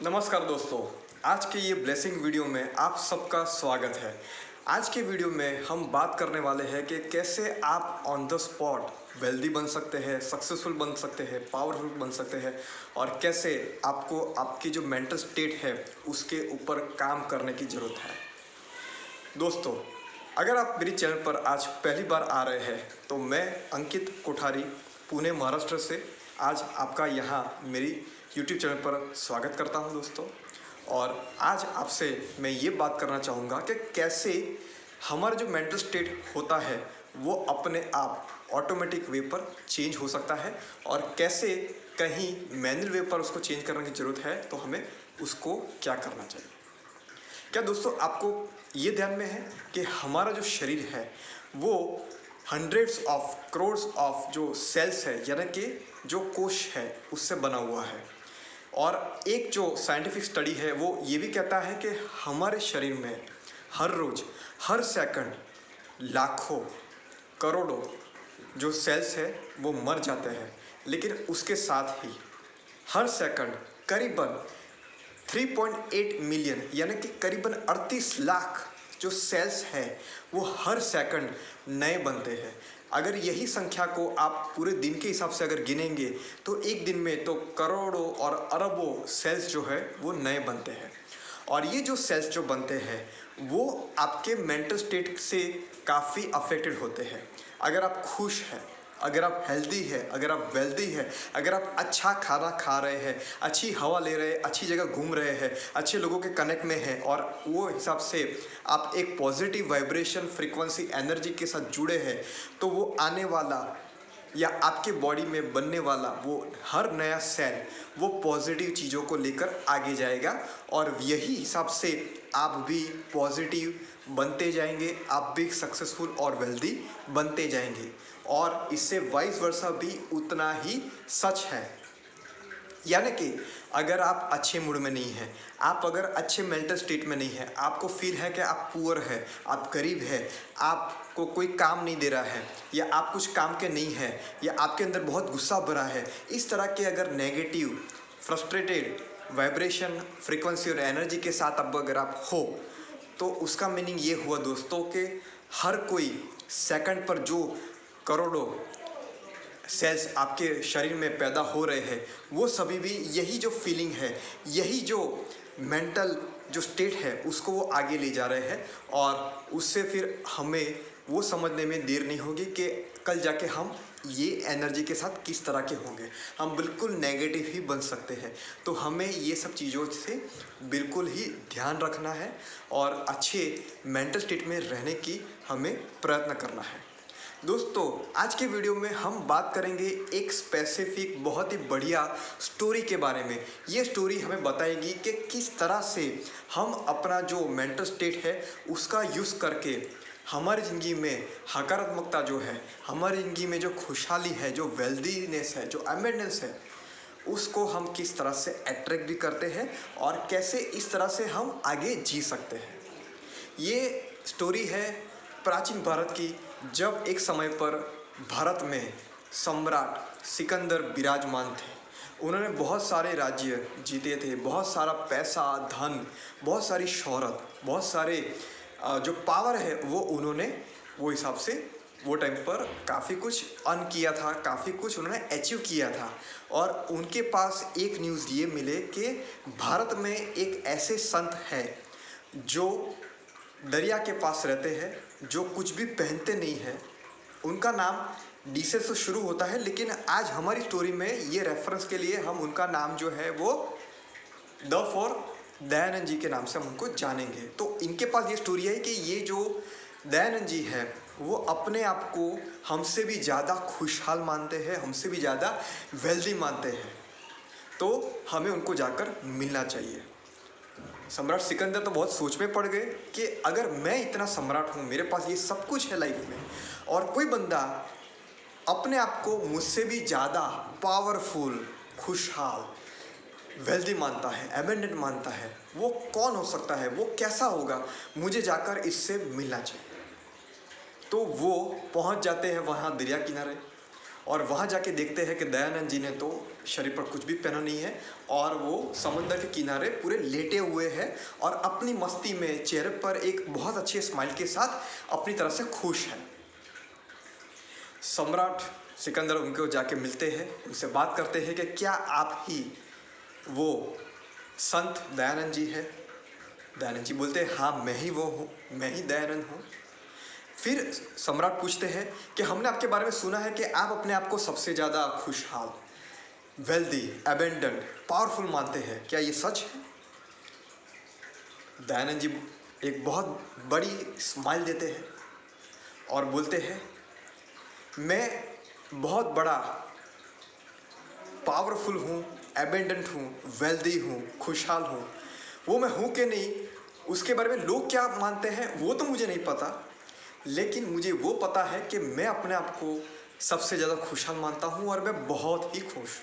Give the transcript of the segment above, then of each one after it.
नमस्कार दोस्तों, आज के ये ब्लेसिंग वीडियो में आप सबका स्वागत है। आज के वीडियो में हम बात करने वाले हैं कि कैसे आप ऑन द स्पॉट वेल्दी बन सकते हैं, सक्सेसफुल बन सकते हैं, पावरफुल बन सकते हैं और कैसे आपको आपकी जो मेंटल स्टेट है उसके ऊपर काम करने की ज़रूरत है। दोस्तों, अगर आप मेरी चैनल पर आज पहली बार आ रहे हैं तो मैं अंकित कोठारी पुणे महाराष्ट्र से आज आपका यहाँ मेरी YouTube चैनल पर स्वागत करता हूँ दोस्तों। और आज आपसे मैं ये बात करना चाहूँगा कि कैसे हमारा जो मेंटल स्टेट होता है वो अपने आप ऑटोमेटिक वे पर चेंज हो सकता है और कैसे कहीं मैनुअल वे पर उसको चेंज करने की ज़रूरत है तो हमें उसको क्या करना चाहिए। क्या दोस्तों आपको ये ध्यान में है कि हमारा जो शरीर है वो हंड्रेड्स ऑफ करोड्स ऑफ जो सेल्स है यानी कि जो कोश है उससे बना हुआ है। और एक जो साइंटिफिक स्टडी है वो ये भी कहता है कि हमारे शरीर में हर रोज़ हर सेकंड लाखों करोड़ों जो सेल्स है वो मर जाते हैं, लेकिन उसके साथ ही हर सेकंड करीबन 3.8 मिलियन यानी कि करीबन 38 लाख जो सेल्स हैं वो हर सेकंड नए बनते हैं। अगर यही संख्या को आप पूरे दिन के हिसाब से अगर गिनेंगे तो एक दिन में तो करोड़ों और अरबों सेल्स जो है वो नए बनते हैं। और ये जो सेल्स जो बनते हैं वो आपके मेंटल स्टेट से काफ़ी अफेक्टेड होते हैं। अगर आप खुश हैं, अगर आप हेल्दी है, अगर आप वेल्दी है, अगर आप अच्छा खाना खा रहे हैं, अच्छी हवा ले रहे हैं, अच्छी जगह घूम रहे हैं, अच्छे लोगों के कनेक्ट में हैं और वो हिसाब से आप एक पॉजिटिव वाइब्रेशन फ्रीक्वेंसी एनर्जी के साथ जुड़े हैं, तो वो आने वाला या आपके बॉडी में बनने वाला वो हर नया सेल वो पॉजिटिव चीज़ों को लेकर आगे जाएगा और यही हिसाब से आप भी पॉजिटिव बनते जाएंगे, आप भी सक्सेसफुल और वेल्दी बनते जाएंगे। और इससे वाइस वर्सा भी उतना ही सच है। यानी कि अगर आप अच्छे मूड में नहीं हैं, आप अगर अच्छे मेंटल स्टेट में नहीं हैं, आपको फील है कि आप पुअर है, आप गरीब है, आपको कोई काम नहीं दे रहा है या आप कुछ काम के नहीं हैं या आपके अंदर बहुत गुस्सा भरा है, इस तरह के अगर नेगेटिव फ्रस्ट्रेटेड वाइब्रेशन फ्रीक्वेंसी और एनर्जी के साथ अब अगर आप हो तो उसका मीनिंग ये हुआ दोस्तों कि हर कोई सेकंड पर जो करोड़ों सेल्स आपके शरीर में पैदा हो रहे हैं वो सभी भी यही जो फीलिंग है, यही जो मेंटल जो स्टेट है उसको वो आगे ले जा रहे हैं। और उससे फिर हमें वो समझने में देर नहीं होगी कि कल जाके हम ये एनर्जी के साथ किस तरह के होंगे, हम बिल्कुल नेगेटिव ही बन सकते हैं। तो हमें ये सब चीज़ों से बिल्कुल ही ध्यान रखना है और अच्छे मेंटल स्टेट में रहने की हमें प्रयत्न करना है। दोस्तों, आज के वीडियो में हम बात करेंगे एक स्पेसिफिक बहुत ही बढ़िया स्टोरी के बारे में। ये स्टोरी हमें बताएगी कि किस तरह से हम अपना जो मेंटल स्टेट है उसका यूज़ करके हमारी ज़िंदगी में सकारात्मकता जो है, हमारी ज़िंदगी में जो खुशहाली है, जो वेल्दीनेस है, जो एमेंडेंस है, उसको हम किस तरह से अट्रैक्ट भी करते हैं और कैसे इस तरह से हम आगे जी सकते हैं। ये स्टोरी है प्राचीन भारत की, जब एक समय पर भारत में सम्राट सिकंदर विराजमान थे। उन्होंने बहुत सारे राज्य जीते थे, बहुत सारा पैसा, धन, बहुत सारी शोहरत, बहुत सारे जो पावर है वो उन्होंने वो हिसाब से वो टाइम पर काफ़ी कुछ अर्न किया था, काफ़ी कुछ उन्होंने अचीव किया था। और उनके पास एक न्यूज़ ये मिले कि भारत में एक ऐसे संत हैं जो दरिया के पास रहते हैं, जो कुछ भी पहनते नहीं हैं। उनका नाम डी से तो शुरू होता है, लेकिन आज हमारी स्टोरी में ये रेफरेंस के लिए हम उनका नाम जो है वो द फॉर दयानंद जी के नाम से हम उनको जानेंगे। तो इनके पास ये स्टोरी है कि ये जो दयानंद जी है वो अपने आप को हमसे भी ज़्यादा खुशहाल मानते हैं, हमसे भी ज़्यादा वेल्दी मानते हैं, तो हमें उनको जाकर मिलना चाहिए। सम्राट सिकंदर तो बहुत सोच में पड़ गए कि अगर मैं इतना सम्राट हूँ, मेरे पास ये सब कुछ है लाइफ में, और कोई बंदा अपने आप को मुझसे भी ज़्यादा पावरफुल, खुशहाल, वेल्दी मानता है, एबेंडेंट मानता है, वो कौन हो सकता है, वो कैसा होगा, मुझे जाकर इससे मिलना चाहिए। तो वो पहुँच जाते हैं वहाँ दरिया किनारे और वहाँ जाके देखते हैं कि दयानंद जी ने तो शरीर पर कुछ भी पहना नहीं है और वो समुद्र के किनारे पूरे लेटे हुए हैं और अपनी मस्ती में चेहरे पर एक बहुत अच्छे स्माइल के साथ अपनी तरह से खुश है। सम्राट सिकंदर उनको जाके मिलते हैं, उनसे बात करते हैं कि क्या आप ही वो संत दयानंद जी है? दयानंद जी बोलते हैं हाँ मैं ही वो हूँ, मैं ही दयानंद हूँ। फिर सम्राट पूछते हैं कि हमने आपके बारे में सुना है कि आप अपने आप को सबसे ज़्यादा खुशहाल, वेल्दी, एबेंडेंट, पावरफुल मानते हैं, क्या ये सच है? दयानंद जी एक बहुत बड़ी स्माइल देते हैं और बोलते हैं मैं बहुत बड़ा पावरफुल हूँ, एबेंडेंट हूँ, वेल्दी हूँ, खुशहाल हूँ। वो मैं हूँ कि नहीं उसके बारे में लोग क्या मानते हैं वो तो मुझे नहीं पता, लेकिन मुझे वो पता है कि मैं अपने आप को सबसे ज़्यादा खुशहाल मानता हूँ और मैं बहुत ही खुश।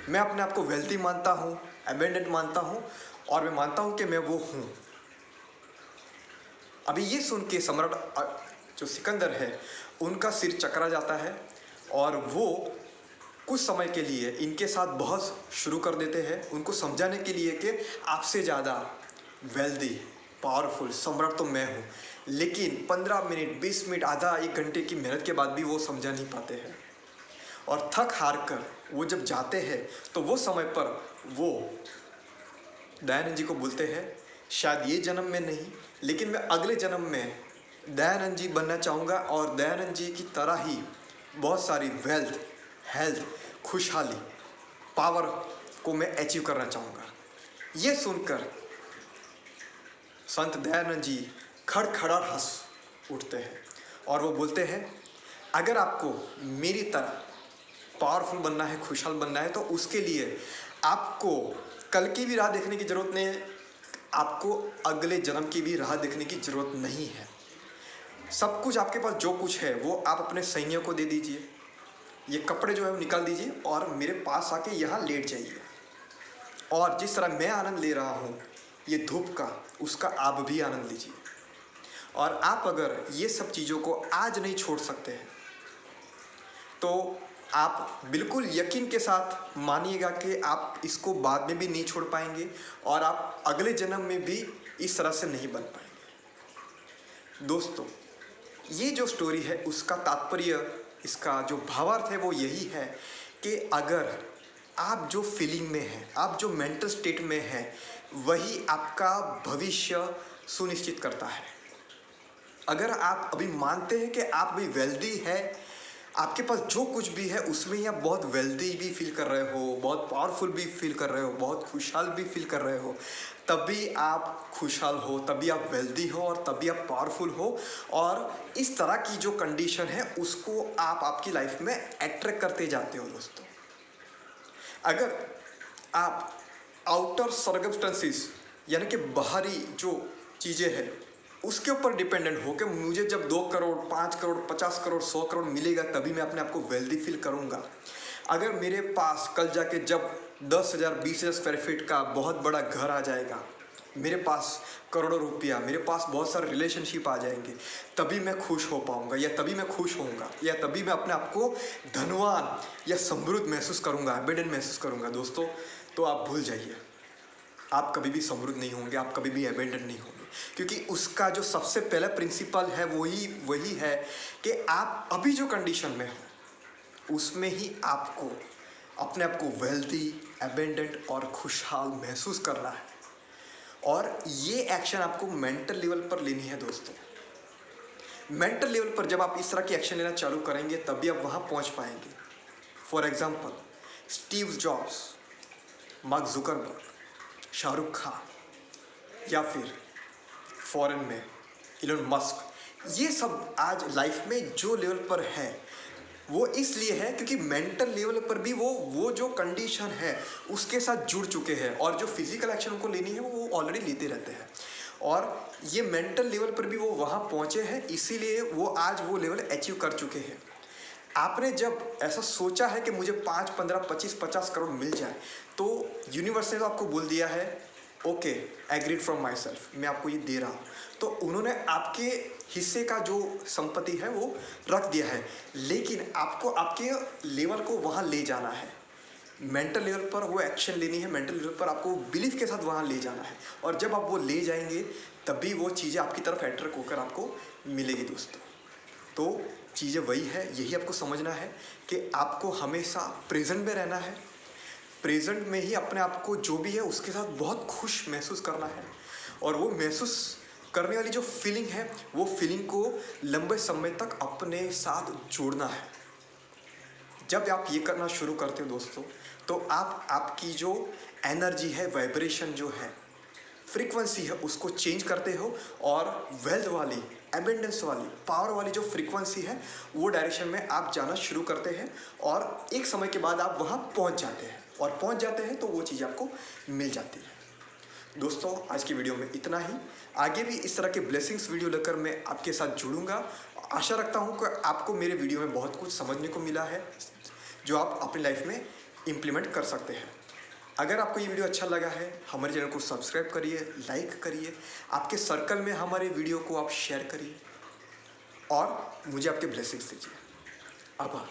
मैं अपने आप को वेल्दी मानता हूँ, एबेंडेंट मानता हूँ और मैं मानता हूँ कि मैं वो हूँ। अभी ये सुन के सम्राट जो सिकंदर है उनका सिर चकरा जाता है और वो कुछ समय के लिए इनके साथ बहस शुरू कर देते हैं, उनको समझाने के लिए कि आपसे ज़्यादा वेल्दी, पावरफुल सम्राट तो मैं हूँ। लेकिन 15 मिनट, 20 मिनट, आधा एक घंटे की मेहनत के बाद भी वो समझा नहीं पाते हैं और थक हार कर वो जब जाते हैं तो वो समय पर वो दयानंद जी को बोलते हैं शायद ये जन्म में नहीं, लेकिन मैं अगले जन्म में दयानंद जी बनना चाहूँगा और दयानंद जी की तरह ही बहुत सारी वेल्थ, हेल्थ, खुशहाली, पावर को मैं अचीव करना चाहूँगा। ये सुनकर संत दयानंद जी खड़खड़ा हंस उठते हैं और वो बोलते हैं अगर आपको मेरी तरह पावरफुल बनना है, खुशहाल बनना है तो उसके लिए आपको कल की भी राह देखने की ज़रूरत नहीं है, आपको अगले जन्म की भी राह देखने की ज़रूरत नहीं है। सब कुछ आपके पास जो कुछ है वो आप अपने सैनियों को दे दीजिए, ये कपड़े जो है वो निकाल दीजिए और मेरे पास आके यहाँ लेट जाइए और जिस तरह मैं आनंद ले रहा हूँ ये धूप का, उसका आप भी आनंद लीजिए। और आप अगर ये सब चीज़ों को आज नहीं छोड़ सकते हैं तो आप बिल्कुल यकीन के साथ मानिएगा कि आप इसको बाद में भी नहीं छोड़ पाएंगे और आप अगले जन्म में भी इस तरह से नहीं बन पाएंगे। दोस्तों, ये जो स्टोरी है उसका तात्पर्य, इसका जो भावार्थ है वो यही है कि अगर आप जो फीलिंग में हैं, आप जो मेंटल स्टेट में हैं, वही आपका भविष्य सुनिश्चित करता है। अगर आप अभी मानते हैं कि आप भी वेल्दी है, आपके पास जो कुछ भी है उसमें ही आप बहुत वेल्दी भी फील कर रहे हो, बहुत पावरफुल भी फील कर रहे हो, बहुत खुशहाल भी फील कर रहे हो, तभी आप खुशहाल हो, तभी आप वेल्दी हो और तभी आप पावरफुल हो। और इस तरह की जो कंडीशन है उसको आप आपकी लाइफ में अट्रैक्ट करते जाते हो। दोस्तों, अगर आप आउटर सर्कमस्टेंसेस यानी कि बाहरी जो चीज़ें हैं उसके ऊपर डिपेंडेंट हो कि मुझे जब 2 करोड़, 5 करोड़, 50 करोड़, 100 करोड़ मिलेगा तभी मैं अपने आप को वेल्दी फील करूंगा। अगर मेरे पास कल जाके जब 10,000, 20,000 स्क्वायर फीट का बहुत बड़ा घर आ जाएगा, मेरे पास करोड़ों रुपया, मेरे पास बहुत सारे रिलेशनशिप आ जाएंगे, तभी मैं खुश हो पाऊंगा या तभी मैं खुश होऊंगा या तभी मैं अपने आप को धनवान या समृद्ध महसूस करूंगा, एबेंडेंट महसूस करूंगा। दोस्तों, तो आप भूल जाइए, आप कभी भी समृद्ध नहीं होंगे, आप कभी भी एबेंडेंट नहीं होंगे, क्योंकि उसका जो सबसे पहला प्रिंसिपल है वही है कि आप अभी जो कंडीशन में हो उसमें ही आपको अपने आप को वेल्दी, एबेंडेंट और खुशहाल महसूस करना है। और ये एक्शन आपको मेंटल लेवल पर लेनी है। दोस्तों, मेंटल लेवल पर जब आप इस तरह की एक्शन लेना चालू करेंगे तभी आप वहाँ पहुँच पाएंगे। For example, Steve jobs, mark Zuckerberg, Shahrukh Khan या फिर फॉरेन में इलोन मस्क, ये सब आज लाइफ में जो लेवल पर है वो इसलिए है क्योंकि मेंटल लेवल पर भी वो जो कंडीशन है उसके साथ जुड़ चुके हैं और जो फिजिकल एक्शन उनको लेनी है वो ऑलरेडी लेते रहते हैं और ये मेंटल लेवल पर भी वो वहाँ पहुँचे हैं, इसीलिए वो आज वो लेवल अचीव कर चुके हैं। आपने जब ऐसा सोचा है कि मुझे 5, 15, 25, 50 करोड़ मिल जाए तो यूनिवर्स ने तो आपको बोल दिया है okay, agreed from my self, मैं आपको ये दे रहा हूँ। तो उन्होंने आपके हिस्से का जो संपत्ति है वो रख दिया है, लेकिन आपको आपके लेवल को वहाँ ले जाना है। मेंटल लेवल पर वो एक्शन लेनी है, मेंटल लेवल पर आपको बिलीफ के साथ वहाँ ले जाना है, और जब आप वो ले जाएंगे तभी वो चीज़ें आपकी तरफ अट्रैक्ट होकर आपको मिलेगी दोस्तों। तो चीज़ें वही है, यही आपको समझना है कि आपको हमेशा प्रेजेंट में रहना है, प्रेजेंट में ही अपने आप को जो भी है उसके साथ बहुत खुश महसूस करना है, और वो महसूस करने वाली जो फीलिंग है वो फीलिंग को लंबे समय तक अपने साथ जोड़ना है। जब आप ये करना शुरू करते हो दोस्तों, तो आप आपकी जो एनर्जी है, वाइब्रेशन जो है, फ्रीक्वेंसी है, उसको चेंज करते हो, और वेल्थ वाली, एबेंडेंस वाली, पावर वाली जो फ्रीक्वेंसी है वो डायरेक्शन में आप जाना शुरू करते हैं, और एक समय के बाद आप वहाँ पहुँच जाते हैं, और पहुँच जाते हैं तो वो चीज़ आपको मिल जाती है। दोस्तों आज की वीडियो में इतना ही। आगे भी इस तरह के ब्लेसिंग्स वीडियो लेकर मैं आपके साथ जुड़ूंगा। आशा रखता हूँ कि आपको मेरे वीडियो में बहुत कुछ समझने को मिला है जो आप अपनी लाइफ में इम्प्लीमेंट कर सकते हैं। अगर आपको ये वीडियो अच्छा लगा है, हमारे चैनल को सब्सक्राइब करिए, लाइक करिए, आपके सर्कल में हमारे वीडियो को आप शेयर करिए, और मुझे आपके ब्लेसिंग्स दीजिए। आभार।